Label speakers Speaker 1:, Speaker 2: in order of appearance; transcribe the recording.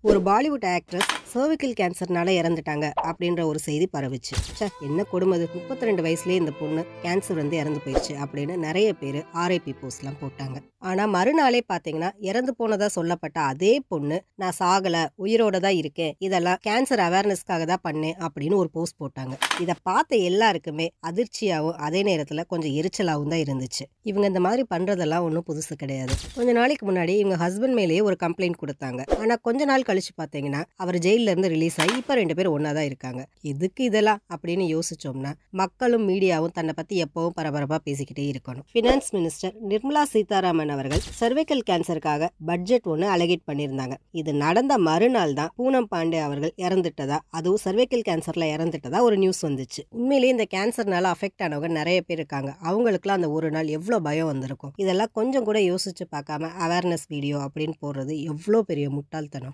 Speaker 1: ஒரு Bollywood actress cervical கேன்சர்னால இறந்துட்டாங்க அப்படின்ற ஒரு செய்தி பரவுச்சு. என்ன கொடுமை அது, 32 வயசுலயே இந்த பொண்ணு கேன்சர் வந்து இறந்து போயிடுச்சு அப்படின்னு நிறைய பேர் ஆர்ஐபி போஸ்ட்லாம் போட்டாங்க. ஆனா மறுநாளே பாத்தீங்கன்னா இறந்து போனதா சொல்லப்பட்ட அதே பொண்ணு, நான் சாகல, உயிரோட தான் இருக்கேன், இதெல்லாம் கேன்சர் அவேர்னஸ்க்காக தான் பண்ணேன் அப்படின்னு ஒரு போஸ்ட் போட்டாங்க. இதை பார்த்த எல்லாருக்குமே அதிர்ச்சியாகவும் அதே நேரத்துல கொஞ்சம் எரிச்சலாகவும் தான் இருந்துச்சு. இவங்க இந்த மாதிரி பண்றதெல்லாம் ஒன்றும் புதுசு கிடையாது. கொஞ்ச நாளைக்கு முன்னாடி இவங்க ஹஸ்பண்ட் மேலேயே ஒரு கம்ப்ளைண்ட் கொடுத்தாங்க. ஆனா கொஞ்ச நாள் கழிச்சு பாத்தீங்கன்னா அவர் ஜெயில இருந்து ரிலீஸ் ஆகி இப்ப 2 பேரும் ஒன்னா தான் இருக்காங்க. எதுக்கு இதெல்லாம் அப்படின்னு யோசிச்சோம்னா, மக்களும் மீடியாவும் தன்னை பத்தி எப்பவும் பரபரப்பா பேசிக்கிட்டே இருக்கணும். பினான்ஸ் மினிஸ்டர் நிர்மலா சீதாராமன் அவர்கள் சர்வைக்கல் கேன்சருக்காக பட்ஜெட் ஒன்று அலகேட் பண்ணியிருந்தாங்க. இது நடந்த மறுநாள் தான் பூனம் பாண்டே அவர்கள் இறந்துட்டதா, அதுவும் சர்வைக்கல் கேன்சர்ல இறந்துட்டதா ஒரு நியூஸ் வந்துச்சு. உண்மையிலேயே இந்த கேன்சர்னால அஃபெக்ட் ஆனவங்க நிறைய பேர் இருக்காங்க. அவங்களுக்குலாம் அந்த ஒரு நாள் எவ்வளவு பயம் வந்திருக்கும். இதெல்லாம் கொஞ்சம் கூட யோசிச்சு பார்க்காம அவேர்னஸ் வீடியோ அப்படின்னு போடுறது எவ்வளோ பெரிய முட்டாள்தனம்.